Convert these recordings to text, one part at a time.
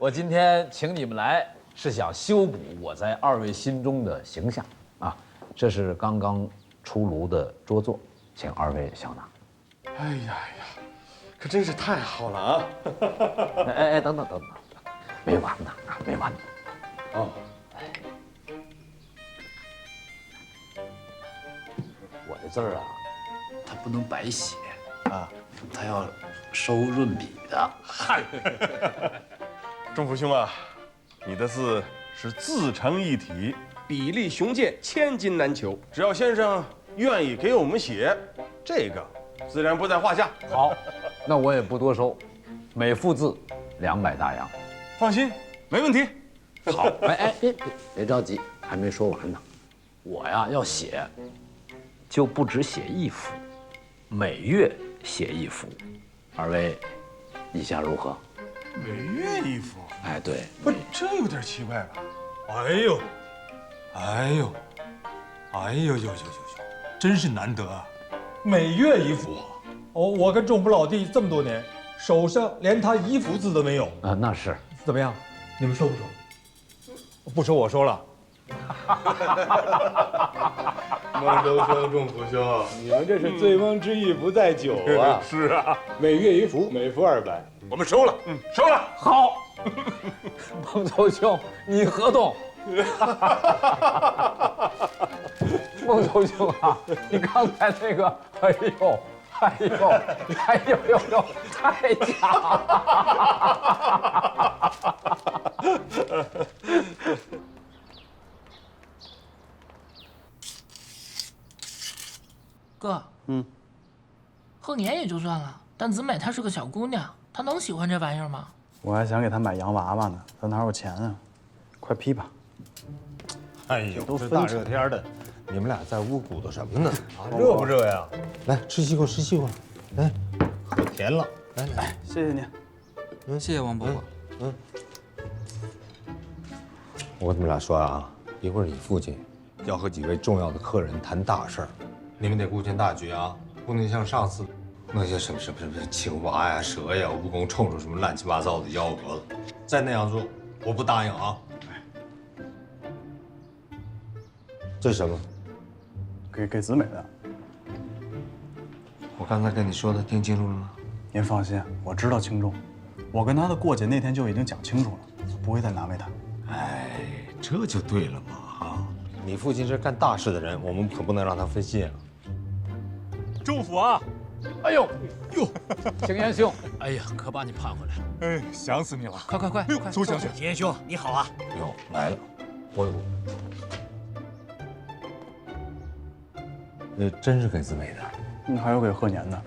我今天请你们来，是想修补我在二位心中的形象啊。这是刚刚出炉的拙作，请二位小拿。哎呀，可真是太好了啊！哎，等等，没完呢，没完呢。哦，我的字儿啊，它不能白写啊，它要收润笔的。嗨，仲甫兄啊，你的字是自成一体，比例雄健，千金难求。只要先生愿意给我们写，这个自然不在话下。好，那我也不多收，每幅字200大洋。放心，没问题。好，别着急，还没说完呢。我呀要写，就不只写一幅，每月写一幅。二位意下如何？每月一幅？哎，对，不，这有点奇怪吧？哎呦，真是难得啊！每月一幅，哦，我跟仲甫老弟这么多年，手上连他一幅字都没有。啊，那是。怎么样？你们收不收？不收，我收了。孟州兄、仲甫兄，你们这是醉翁之意不在酒啊！是啊，每月一幅，每幅200，我们收了，收了。好，孟州兄，你合同。孟州兄啊，你刚才那个，哎呦，太假了。哥，贺年也就算了，但子美她是个小姑娘，她能喜欢这玩意儿吗？我还想给她买洋娃娃呢，她哪有钱啊？快批吧！哎呦，都这大热天的，你们俩在屋鼓捣什么呢？啊，热不热呀？来，吃西瓜，吃西瓜。来，喝甜了。来，谢谢你。谢谢王伯伯。我跟你们俩说啊，一会儿你父亲要和几位重要的客人谈大事儿，你们得顾全大局啊，不能像上次那些什么青蛙呀、蛇呀、蜈蚣、虫虫什么乱七八糟的幺蛾子，再那样做，我不答应啊。这是什么？给子美的。我刚才跟你说的听清楚了吗？您放心，我知道轻重。我跟她的过节那天就已经讲清楚了，不会再难为她。哎，这就对了嘛啊！你父亲是干大事的人，我们可不能让他分心啊。仲甫啊！哎呦，景延兄，哎呀，可把你盼回来了！哎，想死你了！快！苏将军，景延兄，你好啊！哟，来了，我真是给子美的。还有给贺年的。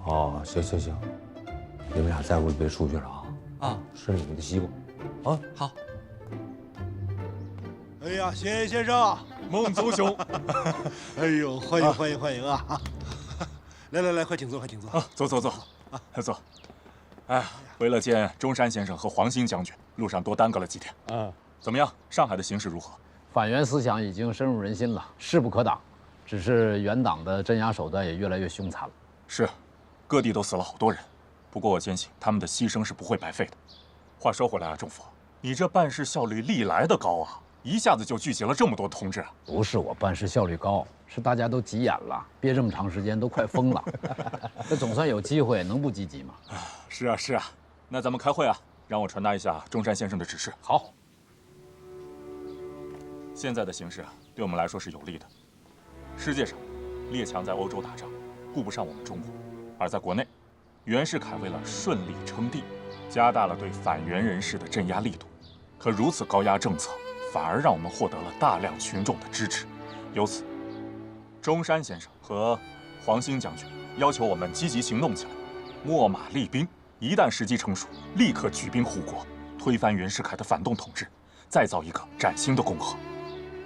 哦，行，你们俩在屋里别出去了啊！啊，吃你们的西瓜，啊，好。哎呀，先生，孟族兄，哎呦，欢迎啊！来，快请坐。啊，坐。哎，为了见中山先生和黄兴将军，路上多耽搁了几天。啊，怎么样？上海的形势如何？反袁思想已经深入人心了，势不可挡。只是袁党的镇压手段也越来越凶残了。是，各地都死了好多人。不过我坚信他们的牺牲是不会白费的。话说回来啊，仲甫，你这办事效率历来的高啊，一下子就聚集了这么多同志啊！不是我办事效率高，是大家都急眼了，憋这么长时间都快疯了。这总算有机会，能不积极吗？是啊，那咱们开会啊，让我传达一下中山先生的指示。好。现在的形势啊，对我们来说是有利的。世界上，列强在欧洲打仗，顾不上我们中国；而在国内，袁世凯为了顺利称帝，加大了对反袁人士的镇压力度。可如此高压政策，反而让我们获得了大量群众的支持。由此，中山先生和黄兴将军要求我们积极行动起来，秣马厉兵，一旦时机成熟，立刻举兵护国，推翻袁世凯的反动统治，再造一个崭新的共和。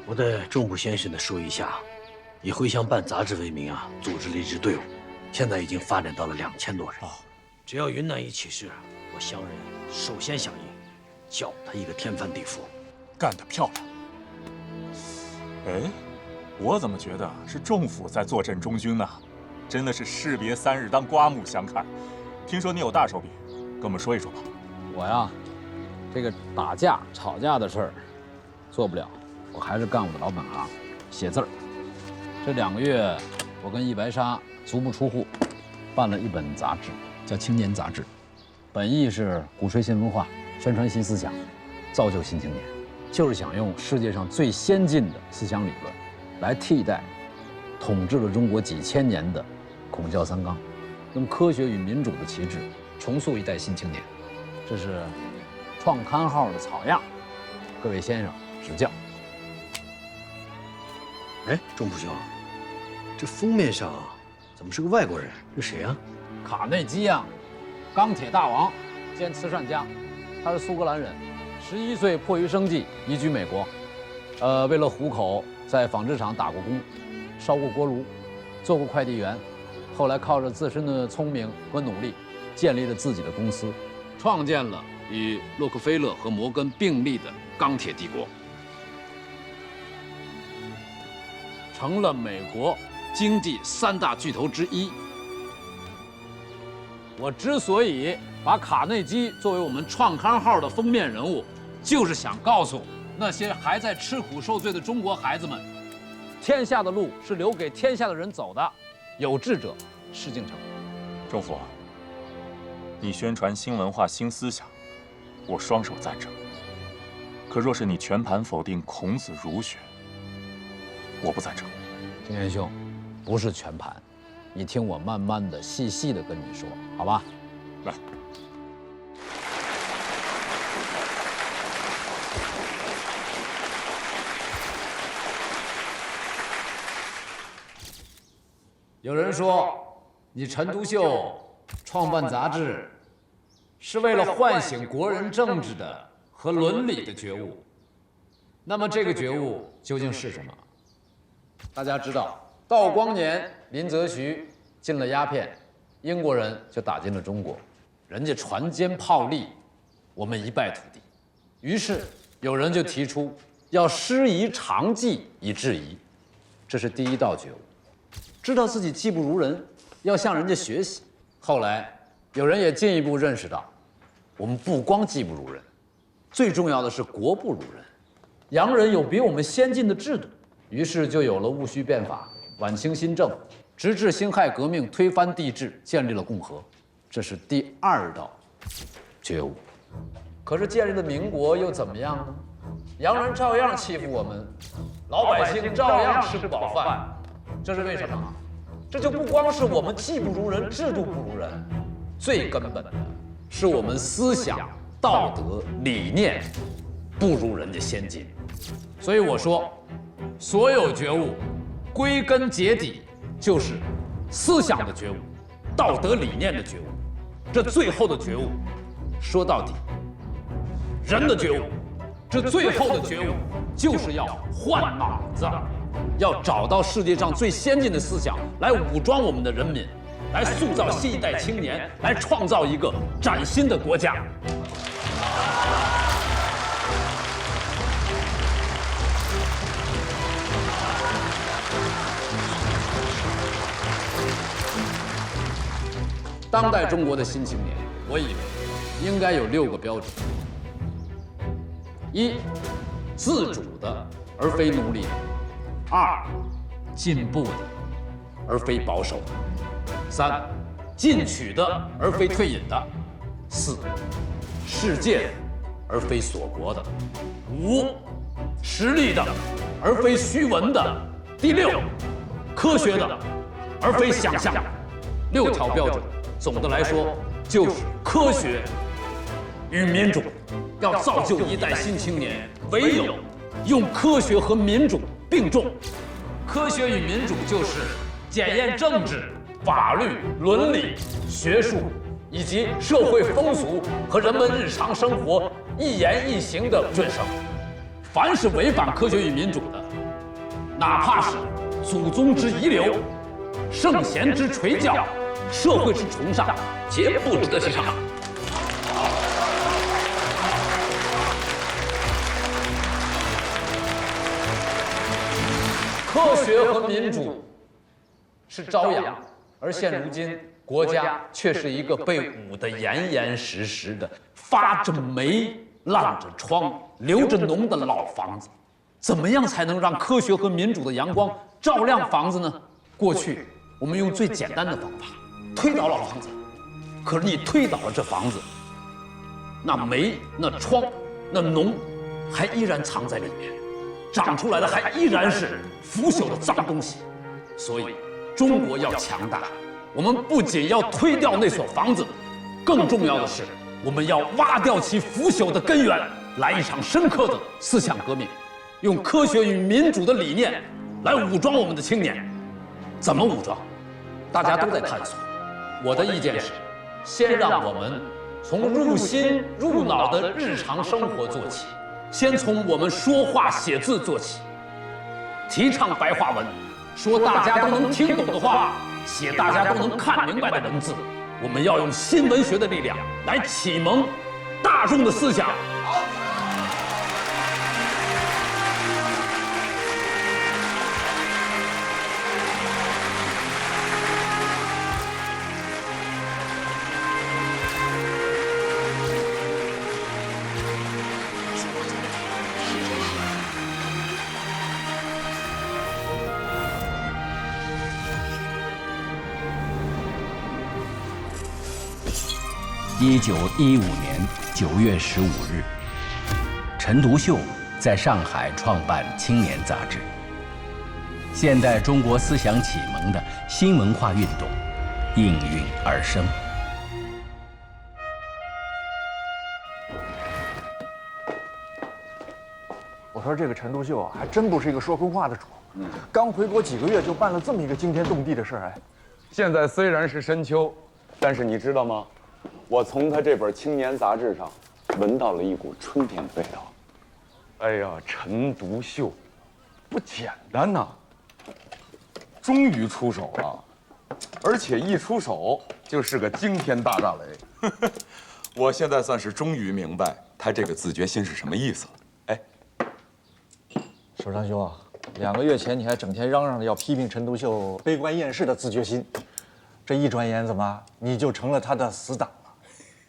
我代仲甫先生的说一下，以回乡办杂志为名啊，组织了一支队伍，现在已经发展到了2000多人。只要云南一起事，我乡人首先响应，叫他一个天翻地覆。干得漂亮！哎，我怎么觉得是仲甫在坐镇中军呢？真的是士别3日，当刮目相看。听说你有大手笔，跟我们说一说吧。我呀，这个打架吵架的事儿做不了，我还是干我的老本行，写字儿。这2个月，我跟易白沙足不出户，办了一本杂志，叫《青年杂志》，本意是鼓吹新文化，宣传新思想，造就新青年，就是想用世界上最先进的思想理论，来替代统治了中国几千年的孔教三纲，用科学与民主的旗帜重塑一代新青年。这是创刊号的草样，各位先生指教。哎，钟普兄，这封面上怎么是个外国人？这谁啊？卡内基啊，钢铁大王兼慈善家，他是苏格兰人，11岁迫于生计移居美国，为了糊口，在纺织厂打过工，烧过锅炉，做过快递员，后来靠着自身的聪明和努力，建立了自己的公司，创建了与洛克菲勒和摩根并立的钢铁帝国，成了美国经济3大巨头之一。我之所以把卡内基作为我们创刊号的封面人物，就是想告诉那些还在吃苦受罪的中国孩子们，天下的路是留给天下的人走的，有志者事竟成。钟府，你宣传新文化、新思想，我双手赞成。可若是你全盘否定孔子儒学，我不赞成。金元兄，不是全盘，你听我慢慢的、细细的跟你说，好吧？来。有人说，你陈独秀创办杂志，是为了唤醒国人政治的和伦理的觉悟。那么这个觉悟究竟是什么？大家知道，道光年林则徐禁了鸦片，英国人就打进了中国，人家船坚炮利，我们一败涂地。于是有人就提出要师夷长技以制夷，这是第一道觉悟。知道自己技不如人，要向人家学习。后来有人也进一步认识到，我们不光技不如人，最重要的是国不如人。洋人有比我们先进的制度，于是就有了戊戌变法、晚清新政，直至辛亥革命推翻帝制，建立了共和。这是第2道觉悟。可是建立了民国又怎么样呢？洋人照样欺负我们，老百姓照样吃不饱饭。这是为什么？这就不光是我们技不如人、制度不如人，最根本的是我们思想、道德、理念不如人家先进。所以我说，所有觉悟归根结底就是思想的觉悟、道德理念的觉悟。这最后的觉悟，说到底，人的觉悟，这最后的觉悟就是要换脑子。要找到世界上最先进的思想，来武装我们的人民，来塑造新一代青年，来创造一个崭新的国家。当代中国的新青年，我以为应该有6个标准：1，自主的而非奴隶的；2，进步的而非保守的；3，进取的而非退隐的；4，世界的而非锁国的；5，实力的而非虚文的；第6，科学的而非想象的。6条标准，总的来说就是科学与民主。要造就一代新青年，唯有用科学和民主并重。科学与民主就是检验政治、法律、伦理、学术以及社会风俗和人们日常生活一言一行的准绳。凡是违反科学与民主的，哪怕是祖宗之遗留、圣贤之垂教、社会之崇尚，皆不值得欣赏。科学和民主是朝阳，而现如今国家却是一个被捂得严严实实的、发着霉烂着窗、流着脓的老房子，怎么样才能让科学和民主的阳光照亮房子呢？过去我们用最简单的方法推倒老房子，可是你推倒了这房子，那霉、那疮、那脓还依然藏在里面，长出来的还依然是腐朽的脏东西。所以，中国要强大，我们不仅要推掉那所房子，更重要的是，我们要挖掉其腐朽的根源，来一场深刻的思想革命，用科学与民主的理念来武装我们的青年。怎么武装？大家都在探索。我的意见是，先让我们从入心入脑的日常生活做起，先从我们说话写字做起，提倡白话文，说大家都能听懂的话，写大家都能看明白的文字。我们要用新文学的力量来启蒙大众的思想。1915年9月15日，陈独秀在上海创办《青年》杂志，现代中国思想启蒙的新文化运动应运而生。我说这个陈独秀啊，还真不是一个说空话的主。刚回国几个月就办了这么一个惊天动地的事儿，哎。现在虽然是深秋，但是你知道吗？我从他这本《青年》杂志上闻到了一股春天的味道。哎呀，陈独秀不简单呐，终于出手了，而且一出手就是个惊天大炸雷。我现在算是终于明白他这个自决心是什么意思了。哎，首长兄啊，2个月前你还整天嚷嚷着要批评陈独秀悲观厌世的自决心，这一转眼怎么你就成了他的死党了？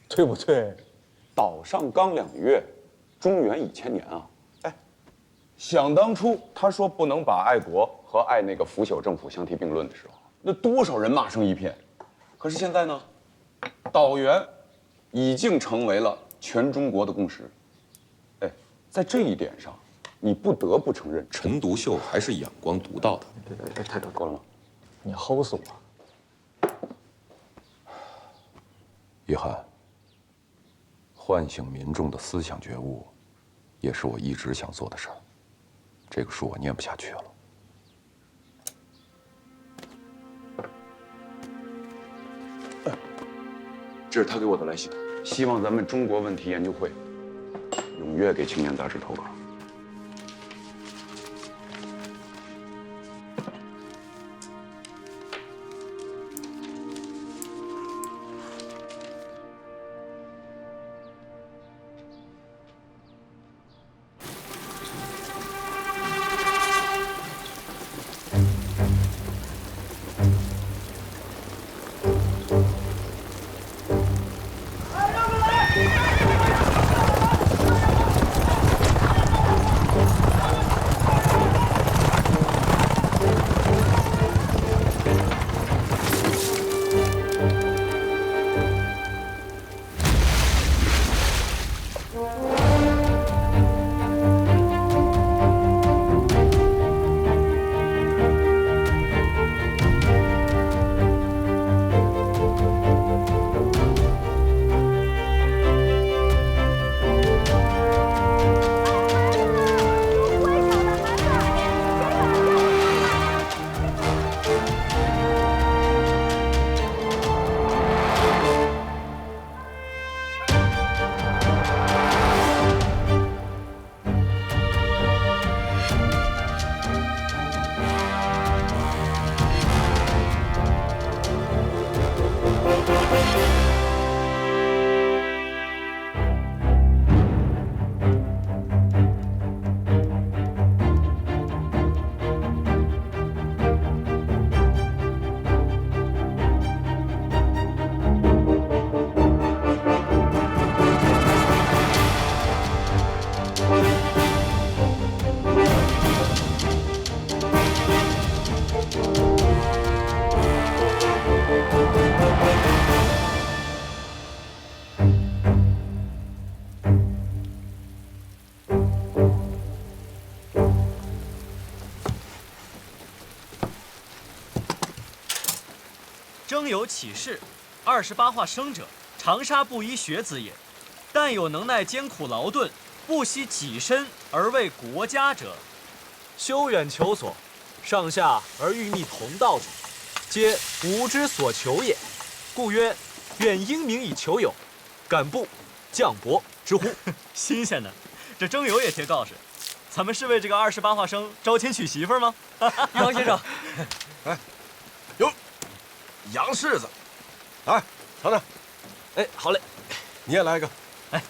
对不对？岛上刚2月，中原已千年啊！哎，想当初他说不能把爱国和爱那个腐朽政府相提并论的时候，那多少人骂声一片。可是现在呢，岛原已经成为了全中国的共识。哎，在这一点上，你不得不承认陈独秀还是眼光独到的。对，太够了吗？你齁死我！约翰。唤醒民众的思想觉悟，也是我一直想做的事儿。这个书我念不下去了。这是他给我的来信，希望咱们中国问题研究会踊跃给《青年》杂志投稿。征有启事，28画生者，长沙布衣学子也。但有能耐艰苦劳顿，不惜己身而为国家者，修远求索，上下而欲觅同道者，皆吾之所求也。故曰：愿英明以求友，敢不降伯之乎？新鲜的，这征友也贴告示，咱们是为这个28画生招亲娶媳妇吗？玉皇先生，哎，哟，杨柿子，来，尝尝。哎，好嘞，你也来一个。哎，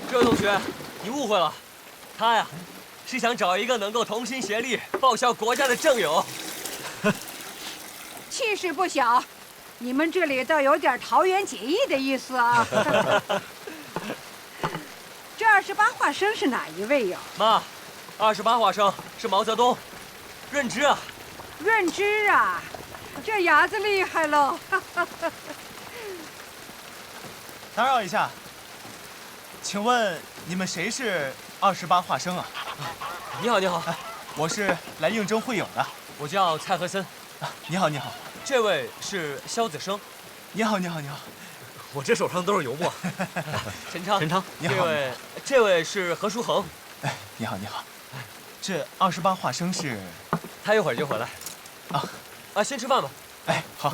这位同学，你误会了，他呀，是想找一个能够同心协力报效国家的正友。气势不小，你们这里倒有点桃园结义的意思啊。这28画生是哪一位呀？妈，28画生是毛泽东，润之啊。润之啊，这伢子厉害喽。打扰一下，请问你们谁是28画生啊？你好，你好，我是来应征会友的。我叫蔡和森。你好，你好。这位是萧子升。你好，你好，你好。我这手上都是油墨。陈昌，陈昌，你好。这位是何书恒。哎，你好，你好。这28画生是？他一会儿就回来。啊，先吃饭吧。哎，好。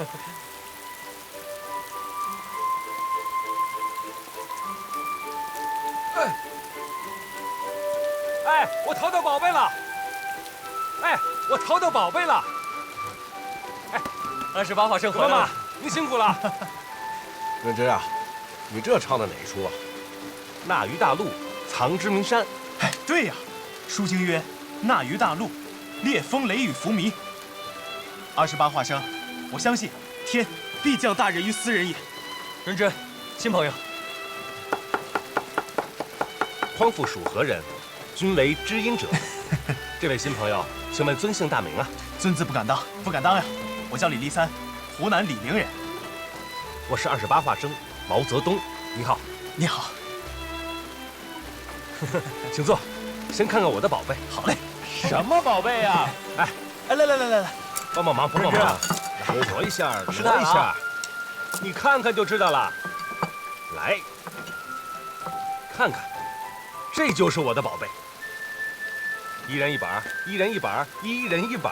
哎，我淘到宝贝了！哎，我淘到宝贝了！哎，28画生回来了，您辛苦了。润之啊，你这唱的哪一出啊？纳于大陆，藏之名山。哎，对呀，书经曰：“纳于大陆，烈风雷雨伏靡。”28画生，我相信天必降大任于斯人也。润之，新朋友。匡父属何人？君为知音者。这位新朋友，请问尊姓大名啊？尊字不敢当，不敢当呀。我叫李立三，湖南醴陵人。我是28画生毛泽东。你好，你好。请坐，先看看我的宝贝。好嘞。什么宝贝呀？哎，来，帮帮忙，帮忙，挪一下，挪一下，你看看就知道了。来，看看，这就是我的宝贝。一人一本，一人一本，一人一本。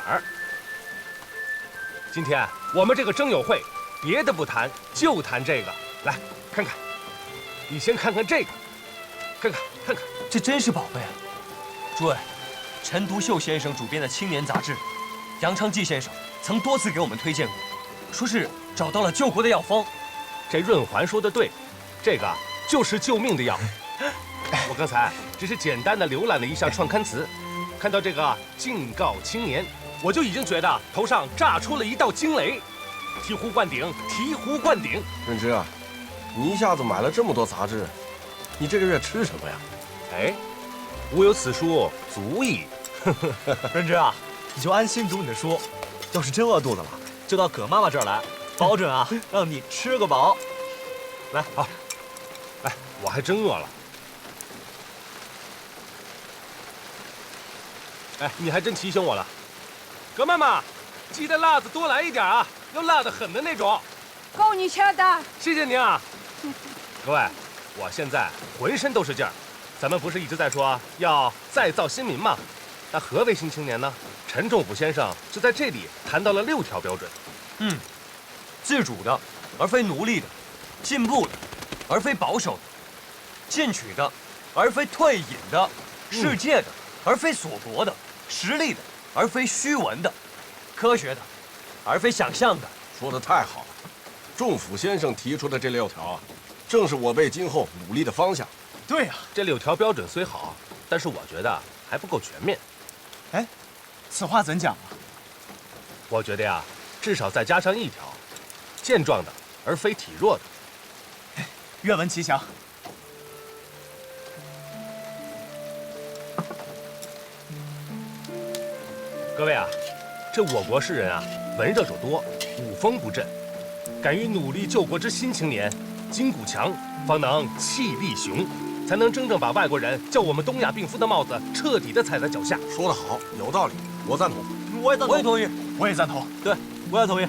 今天我们这个征友会，别的不谈，就谈这个。来看看，你先看看这个，看看，这真是宝贝啊！诸位，陈独秀先生主编的青年杂志，杨昌济先生曾多次给我们推荐过，说是找到了救国的药方。这润环说的对，这个就是救命的药。我刚才只是简单的浏览了一下创刊词，看到这个敬告青年，我就已经觉得头上炸出了一道惊雷，醍醐灌顶，醍醐灌顶。润之啊，你一下子买了这么多杂志，你这个月吃什么呀？哎，吾有此书足矣。润之啊，你就安心读你的书，要是真饿肚子了，就到葛妈妈这儿来，保准啊让你吃个饱。来，好。哎，我还真饿了。哎，你还真提醒我了，葛妈妈，记得辣子多来一点啊，要辣得很的那种。够你吃的。谢谢您啊。各位，我现在浑身都是劲儿。咱们不是一直在说要再造新民吗？那何为新青年呢？陈仲甫先生就在这里谈到了6条标准。自主的，而非奴隶的；进步的，而非保守的；进取的，而非退隐的；世界的，而非锁国的；实力的，而非虚文的；科学的，而非想象的。说得太好了，仲甫先生提出的这6条啊，正是我辈今后努力的方向。对呀，这6条标准虽好，但是我觉得还不够全面。哎，此话怎讲啊？我觉得呀，至少再加上1条，健壮的而非体弱的。愿闻其详。各位啊，这我国士人啊，文热者多，武风不振，敢于努力救国之新青年，筋骨强，方能气力雄，才能真正把外国人叫我们东亚病夫的帽子彻底的踩在脚下。说得好，有道理，我赞同。我也同意。我也同意。我也赞同。对，我也同意。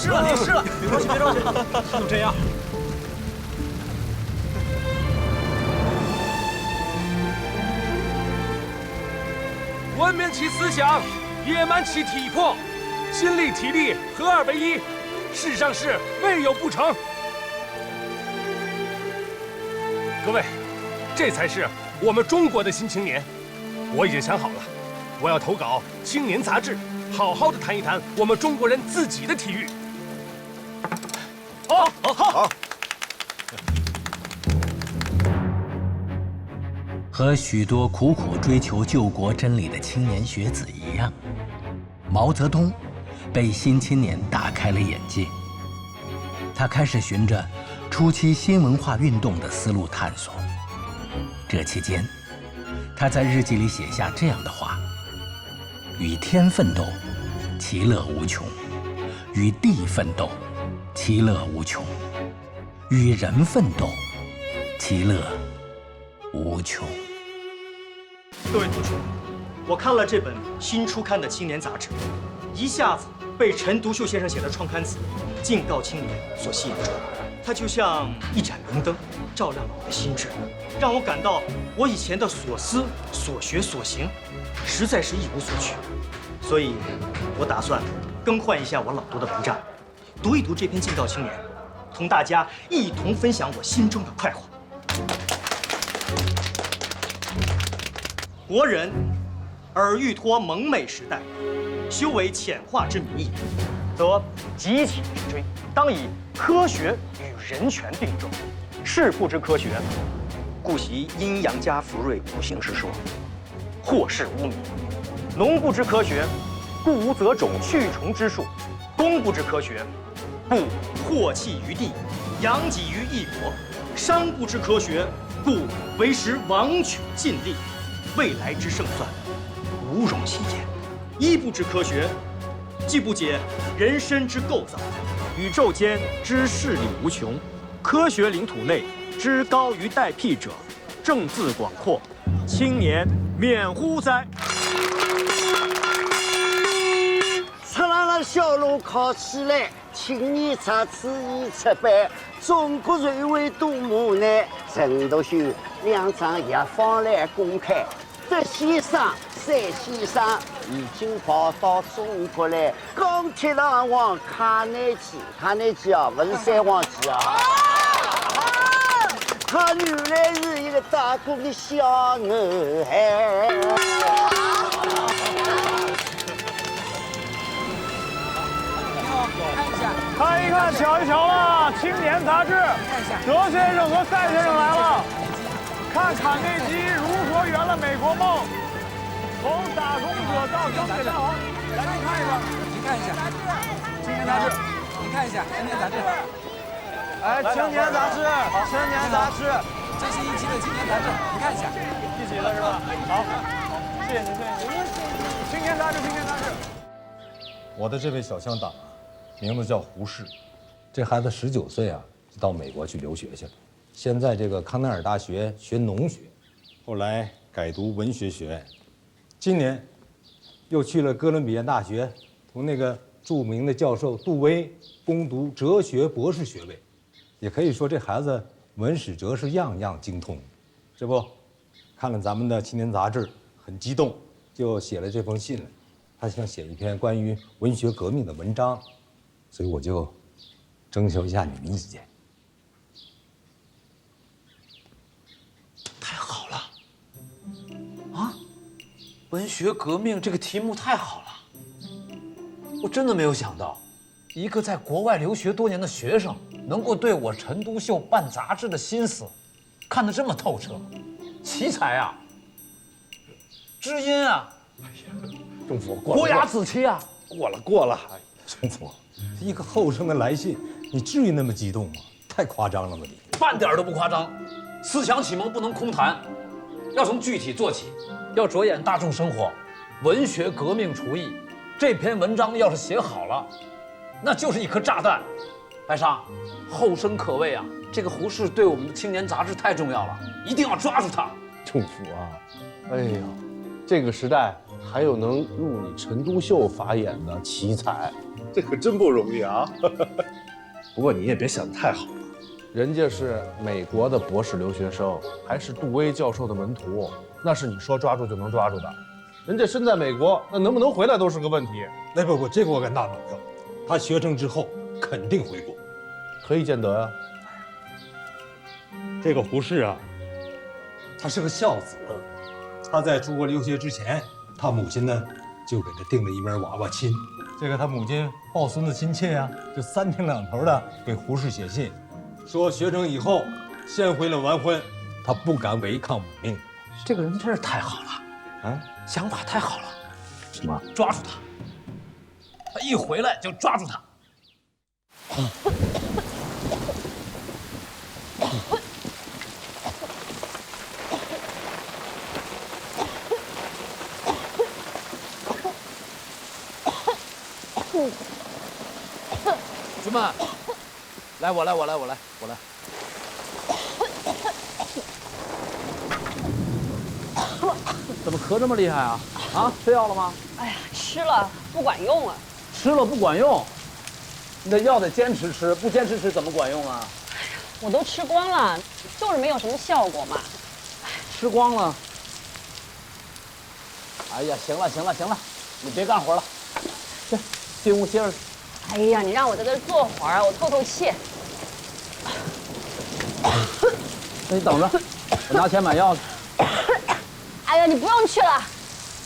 是了，你是了，别着急，别着急，就这样。文明其思想，野蛮其体魄，心力体力合二为一，世上事未有不成。各位，这才是我们中国的新青年。我已经想好了，我要投稿《青年》杂志，好好的谈一谈我们中国人自己的体育。好。和许多苦苦追求救国真理的青年学子一样，毛泽东被《新青年》打开了眼界。他开始循着初期新文化运动的思路探索。这期间，他在日记里写下这样的话：与天奋斗，其乐无穷；与地奋斗，其乐无穷；与人奋斗，其乐无穷。各位同学，我看了这本新出刊的《青年》杂志，一下子被陈独秀先生写的创刊词《敬告青年》所吸引住。它就像一盏明灯，照亮了我的心智，让我感到我以前的所思、所学、所行，实在是一无所取。所以，我打算更换一下我老读的文章，读一读这篇《敬告青年》，同大家一同分享我心中的快活。国人尔欲脱蒙昧时代，修为浅化之民意，则急起直追，当以科学与人权并重。士不知科学，故习阴阳家福瑞五行之说，祸事污民；农不知科学，故无择种去虫之术；工不知科学，故祸气于地，养己于一国；商不知科学，故为时枉取尽力。未来之胜算，无容心焉。医不知科学，既不解人身之构造；宇宙间之势理无穷，科学领土内之高于待辟者，正自广阔，青年免乎哉！出了小路考起来，青年杂志已出版，中国人为多么难？陈独秀2场也放来公开。德先生、赛先生已经跑到中国来，钢铁狼王卡耐基啊，不是三王基啊。他原来是一个打工的小男孩。看一看，瞧一瞧了，《青年》杂志，德先生和赛先生来了。看卡内基如何圆了美国梦，从打工者到钢铁大王。来，您看一个，您看一下《青年》杂志，您看一下《青年》杂志。哎，《青年》杂志，《青年》杂志，最新一期的《青年》杂志，你看一下。一起的是吧？好，谢谢您，谢谢您。《青年》杂志，《青年》杂志。我的这位小乡党，名字叫胡适，这孩子19岁啊，就到美国去留学去了。现在这个康奈尔大学学农学，后来改读文学学院，今年又去了哥伦比亚大学，同那个著名的教授杜威攻读哲学博士学位。也可以说这孩子文史哲是样样精通。这不，看了咱们的《青年》杂志，很激动，就写了这封信来。他想写一篇关于文学革命的文章，所以我就征求一下你们意见。太好了！啊，文学革命这个题目太好了，我真的没有想到，一个在国外留学多年的学生，能够对我陈独秀办杂志的心思看得这么透彻，奇才啊，知音啊！政府国雅子期啊！过了，政府，一个后生的来信，你至于那么激动吗？太夸张了吧你！半点都不夸张，思想启蒙不能空谈，要从具体做起，要着眼大众生活。文学革命厨艺，这篇文章要是写好了，那就是一颗炸弹。白沙，后生可畏啊！这个胡适对我们的《青年》杂志太重要了，一定要抓住他。政府啊，哎呀，这个时代还有能入你陈独秀法眼的奇才，这可真不容易啊。不过你也别想得太好了，人家是美国的博士留学生，还是杜威教授的门徒，那是你说抓住就能抓住的。人家身在美国，那能不能回来都是个问题。那不，这个我敢打保票，他学成之后肯定回国。何以见得呀？这个胡适啊，他是个孝子。他在出国留学之前，他母亲呢就给他定了一门娃娃亲。这个他母亲抱孙子心切呀，就3天2头的给胡适写信，说学成以后先回来完婚，他不敢违抗母命。这个人真是太好了，啊，想法太好了。什么？抓住他！他一回来就抓住他。兄弟们，来，我来。怎么咳这么厉害啊？啊，吃药了吗？哎呀，吃了不管用啊！吃了不管用，你的药得坚持吃，不坚持吃怎么管用啊？我都吃光了，就是没有什么效果嘛。吃光了。哎呀，行了，你别干活了，去进屋歇着。哎呀，你让我在这坐会儿，我透气。那你等着，我拿钱买药去。哎呀，你不用去了，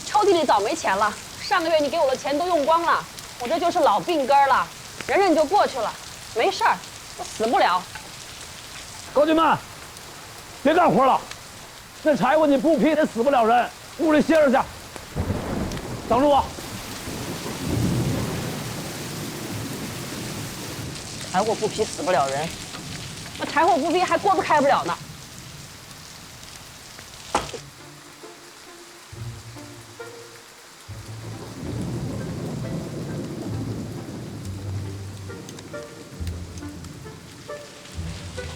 抽屉里早没钱了。上个月你给我的钱都用光了，我这就是老病根了，忍忍就过去了，没事儿，我死不了。高军们，别干活了，那柴火你不劈，也死不了人，屋里歇着去。等着我。柴火不劈死不了人，那柴火不劈还锅子开不了呢。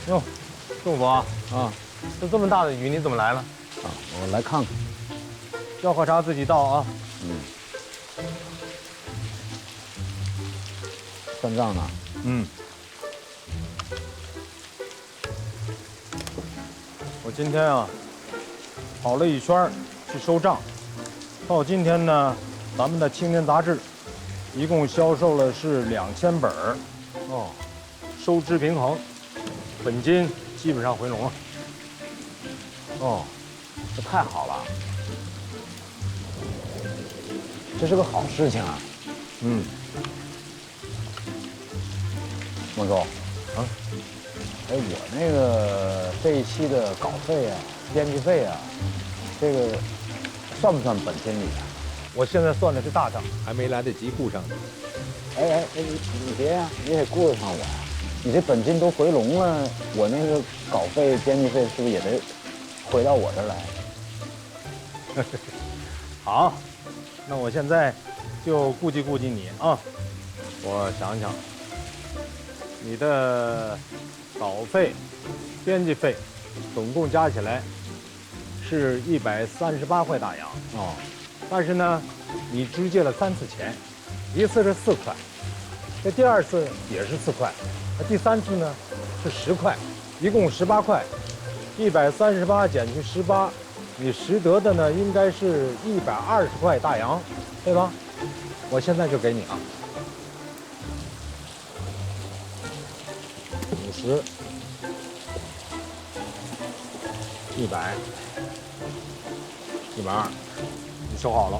哟，仲伯啊，这么大的雨你怎么来了？啊，我来看看。要喝茶自己倒啊。算账呢？我今天啊，跑了一圈去收账，到今天呢，咱们的青年杂志一共销售了是2000本儿，收支平衡，本金基本上回笼了。这太好了，这是个好事情啊。孟总，我那个这一期的稿费啊、编辑费啊，这个算不算本金里啊？我现在算的是大账，还没来得及顾上你。你别呀，你得顾得上我呀。你这本金都回笼了，我那个稿费、编辑费是不是也得回到我这儿来？好，那我现在就顾及你啊。我想想，你的稿费、编辑费总共加起来是138块大洋。但是呢，你只借了3次钱，一次是4块，这第2次也是4块，那第3次呢是10块，一共18块，138减去18，你实得的呢应该是120块大洋，对吧？我现在就给你啊，50、100、120，你收好了。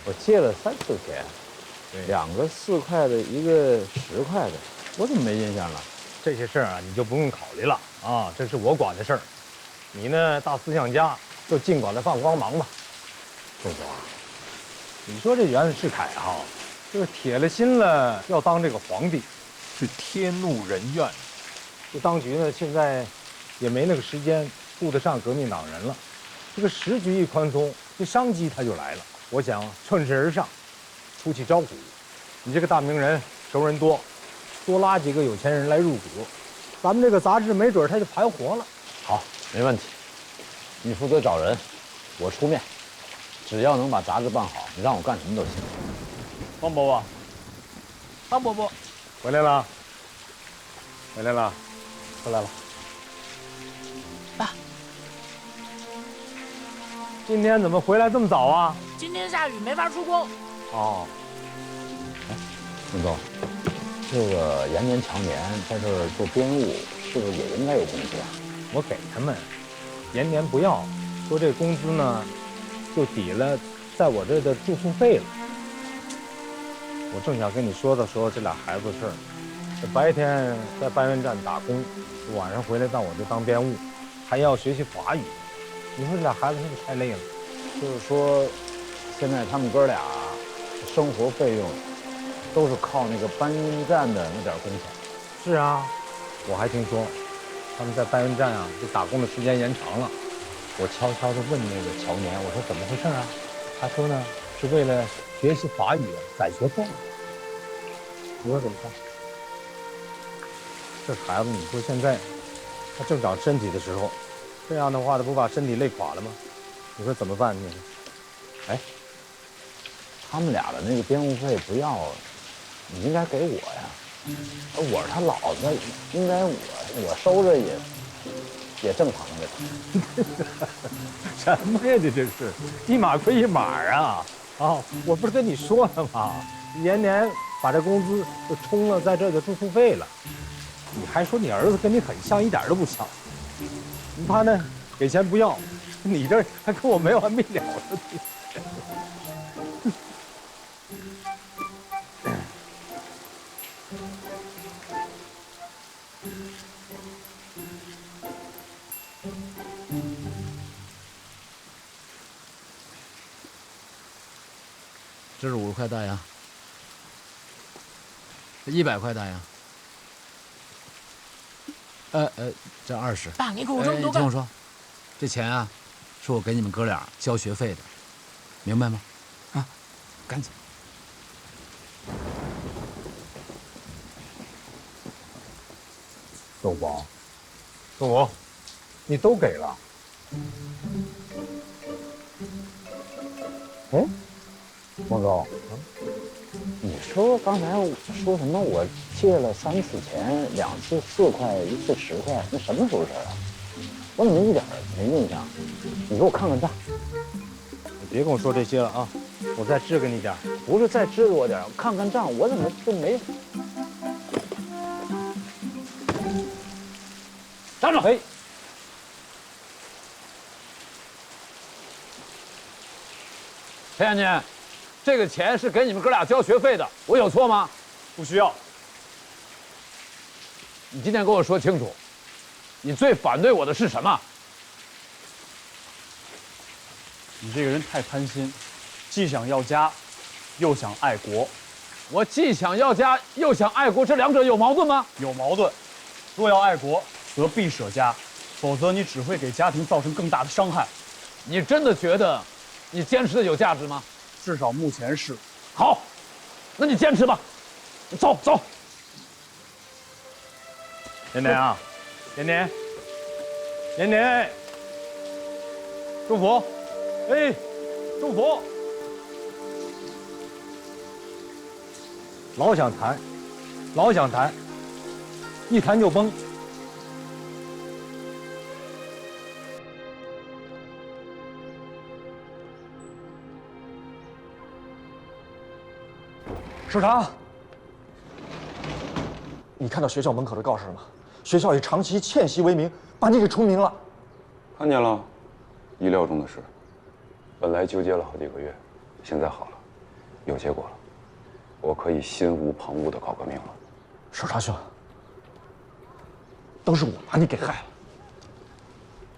我借了3次钱，2个4块的，一个10块的，我怎么没印象了？这些事儿啊，你就不用考虑了啊，这是我管的事儿。你呢，大思想家，就尽管的放光芒吧。仲总啊，你说这袁世凯哈，就是铁了心了要当这个皇帝，是天怒人怨。这当局呢，现在也没那个时间顾得上革命党人了。这个时局一宽松，这商机它就来了。我想趁势而上，出去招股。你这个大名人，熟人多，多拉几个有钱人来入股，咱们这个杂志没准它就盘活了。好，没问题。你负责找人，我出面，只要能把杂志办好，你让我干什么都行。方伯伯，方伯伯，回来了，回来了，回来了。爸，今天怎么回来这么早啊？今天下雨没法出工。哦。文总，这个延年强年在这儿做编务，是不是也应该有工资啊？我给他们，延年不要，说这工资呢，就抵了在我这的住宿费了。我正想跟你说的时候，这俩孩子的事儿，这白天在搬运站打工，晚上回来到我这当编务，还要学习法语。你说这俩孩子是不是太累了？就是说，现在他们哥俩生活费用都是靠那个搬运站的那点工钱。是啊，我还听说他们在搬运站啊，这打工的时间延长了。我悄悄地问那个乔年，我说怎么回事啊？他说呢，是为了学习法语攒学费。你说怎么办？这孩子，你说现在他正长身体的时候，这样的话，他不把身体累垮了吗？你说怎么办？你说，哎，他们俩的那个编务费不要，你应该给我呀。我是他老子，应该我收着也正常的。什么呀？这是一码归一码啊！啊，我不是跟你说了吗？延年把这工资就充了在这的住宿费了。你还说你儿子跟你很像，一点都不像。他呢，给钱不要，你这还跟我没完没了的。这是50块大洋，100块大洋。这20。爸，你给我这么多你听我说，这钱啊，是我给你们哥俩交学费的，明白吗？啊，赶紧。豆宝，豆宝，你都给了。哎，孟总，你说刚才说什么？我借了3次钱，2次4块，1次10块，那什么时候事儿啊？我怎么一点没印象？你给我看看账。你别跟我说这些了啊！我再支给你点。不是再支给我点，看看账，我怎么就没？站住！哎。陈将军，这个钱是给你们哥俩交学费的，我有错吗？不需要。你今天跟我说清楚，你最反对我的是什么？你这个人太贪心，既想要家，又想爱国。我既想要家，又想爱国，这两者有矛盾吗？有矛盾。若要爱国，则必舍家，否则你只会给家庭造成更大的伤害。你真的觉得你坚持的有价值吗？至少目前是。好，那你坚持吧。走走。年年啊，年年，年年，祝福，哎，祝福。老想谈，老想谈，一谈就崩。市长，你看到学校门口的告示了吗？学校以长期欠息为名，把你给除名了。看见了，意料中的事。本来纠结了好几个月，现在好了，有结果了，我可以心无旁骛地搞革命了。手札兄，都是我把你给害了。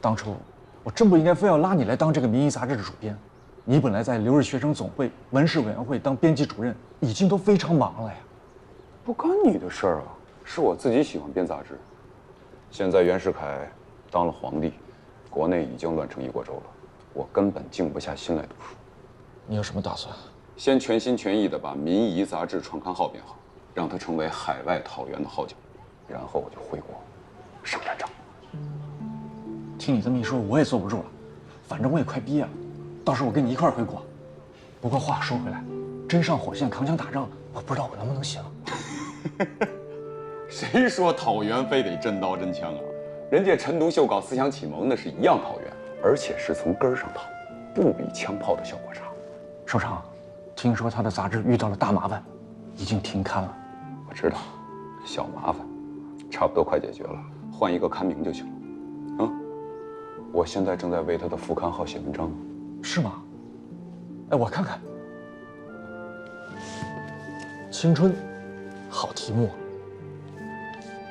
当初我真不应该非要拉你来当这个民意杂志的主编。你本来在留日学生总会文事委员会当编辑主任，已经都非常忙了呀。不干你的事儿啊，是我自己喜欢编杂志。现在袁世凯当了皇帝，国内已经乱成一锅粥了，我根本静不下心来读书。你有什么打算？先全心全意地把《民仪》杂志创刊号编好，让它成为海外讨袁的号角，然后我就回国上战场。听你这么一说，我也坐不住了。反正我也快毕业了，到时候我跟你一块儿回国。不过话说回来，真上火线扛枪打仗，我不知道我能不能行。谁说讨袁非得真刀真枪啊？人家陈独秀搞思想启蒙那是一样讨袁，而且是从根儿上讨，不比枪炮的效果差。首长，听说他的杂志遇到了大麻烦，已经停刊了。我知道，小麻烦，差不多快解决了，换一个刊名就行了。我现在正在为他的副刊号写文章呢。是吗？哎，我看看。青春，好题目，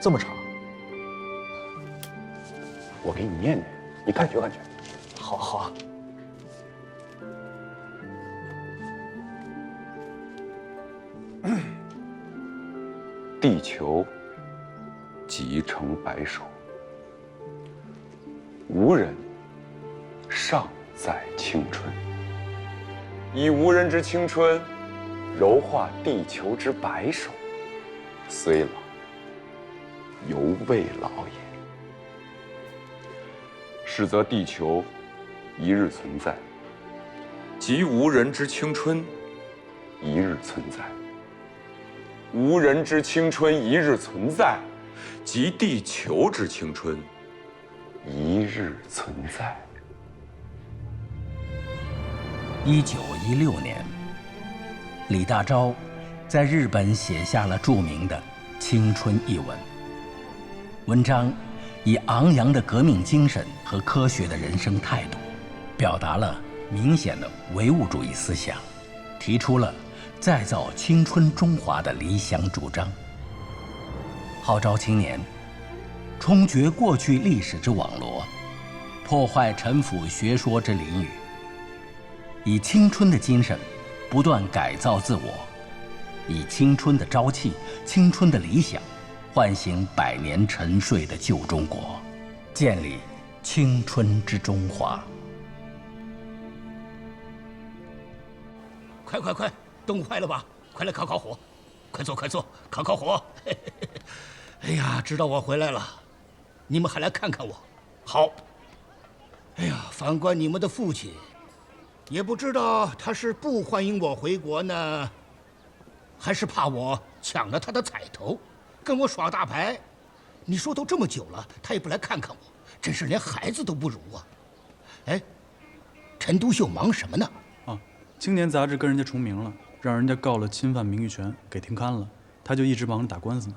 这么长。我给你念念，你感觉感觉。好好啊。地球即成白首，无人尚在青春。以无人之青春，柔化地球之白首，虽老，犹未老也。是则地球一日存在，即无人之青春一日存在。无人之青春一日存在，即地球之青春一日存在。1916年，李大钊在日本写下了著名的《青春》一文。文章以昂扬的革命精神和科学的人生态度，表达了明显的唯物主义思想，提出了再造青春中华的理想主张，号召青年冲决过去历史之网罗，破坏陈腐学说之囹圄，以青春的精神不断改造自我，以青春的朝气、青春的理想，唤醒百年沉睡的旧中国，建立青春之中华。快快快！冻坏了吧？快来烤烤火！快坐快坐，烤烤火！哎呀，知道我回来了，你们还来看看我，好。哎呀，反观你们的父亲，也不知道他是不欢迎我回国呢，还是怕我抢了他的彩头，跟我耍大牌。你说都这么久了，他也不来看看我，真是连孩子都不如啊！哎，陈独秀忙什么呢？啊，青年杂志跟人家重名了。让人家告了侵犯名誉权，给停刊了，他就一直忙着打官司呢。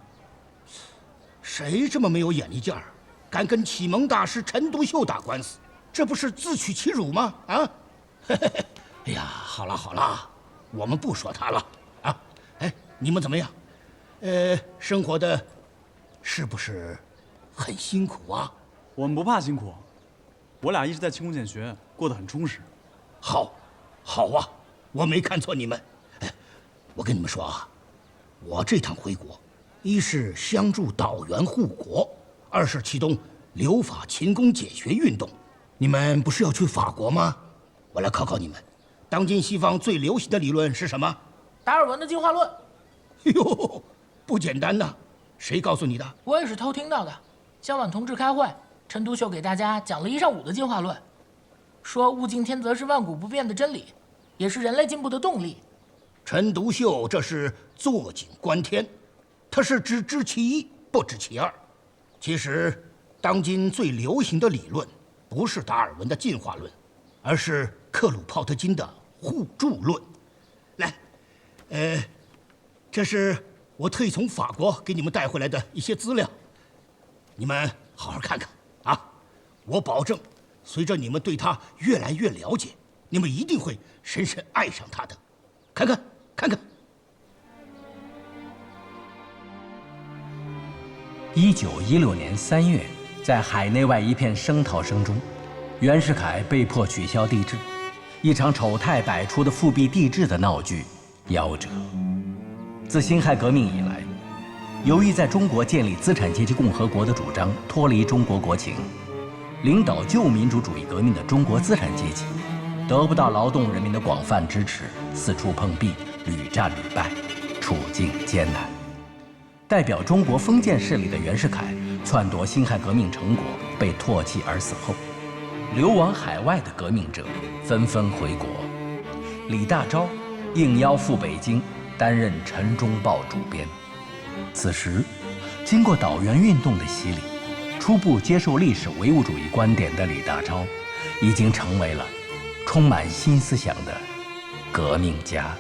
谁这么没有眼力劲儿，敢跟启蒙大师陈独秀打官司？这不是自取其辱吗？啊！哎呀，好了好了，我们不说他了啊。哎，你们怎么样？生活的，是不是很辛苦啊？我们不怕辛苦，我俩一直在勤工俭学，过得很充实。好，好啊，我没看错你们。我跟你们说啊，我这趟回国，一是相助导员护国，二是启动留法勤工俭学运动。你们不是要去法国吗？我来考考你们，当今西方最流行的理论是什么？达尔文的进化论。哟，不简单呐！谁告诉你的？我也是偷听到的。江晚同志开会，陈独秀给大家讲了1上午的进化论，说物竞天择是万古不变的真理，也是人类进步的动力。陈独秀这是坐井观天，他是只知其一不知其二。其实，当今最流行的理论不是达尔文的进化论，而是克鲁泡特金的互助论。来，这是我特意从法国给你们带回来的一些资料，你们好好看看啊！我保证，随着你们对他越来越了解，你们一定会深深爱上他的。看看。看看，1916年3月，在海内外一片声讨声中，袁世凯被迫取消帝制，一场丑态百出的复辟帝制的闹剧夭折。自辛亥革命以来，由于在中国建立资产阶级共和国的主张脱离中国国情，领导旧民主主义革命的中国资产阶级得不到劳动人民的广泛支持，四处碰壁，屡战屡败，处境艰难。代表中国封建势力的袁世凯篡夺辛亥革命成果，被唾弃而死后，流亡海外的革命者纷纷回国。李大钊应邀赴北京，担任《陈忠报》主编。此时，经过岛原运动的洗礼，初步接受历史唯物主义观点的李大钊，已经成为了充满新思想的革命家。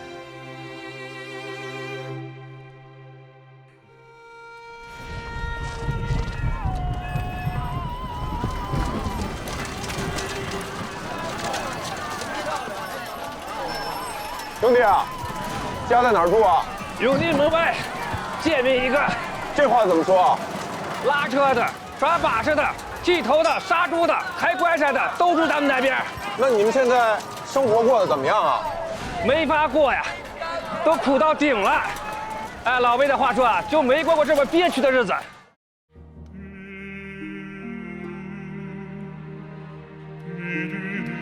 兄弟啊，家在哪儿住啊？永定门外，借命一个。这话怎么说啊？拉车的、抓把式的、剃头的、杀猪的、抬棺材的，都住咱们那边。那你们现在生活过得怎么样啊？没法过呀，都苦到顶了。按老魏的话说啊，就没过过这么憋屈的日子。嘟嘟嘟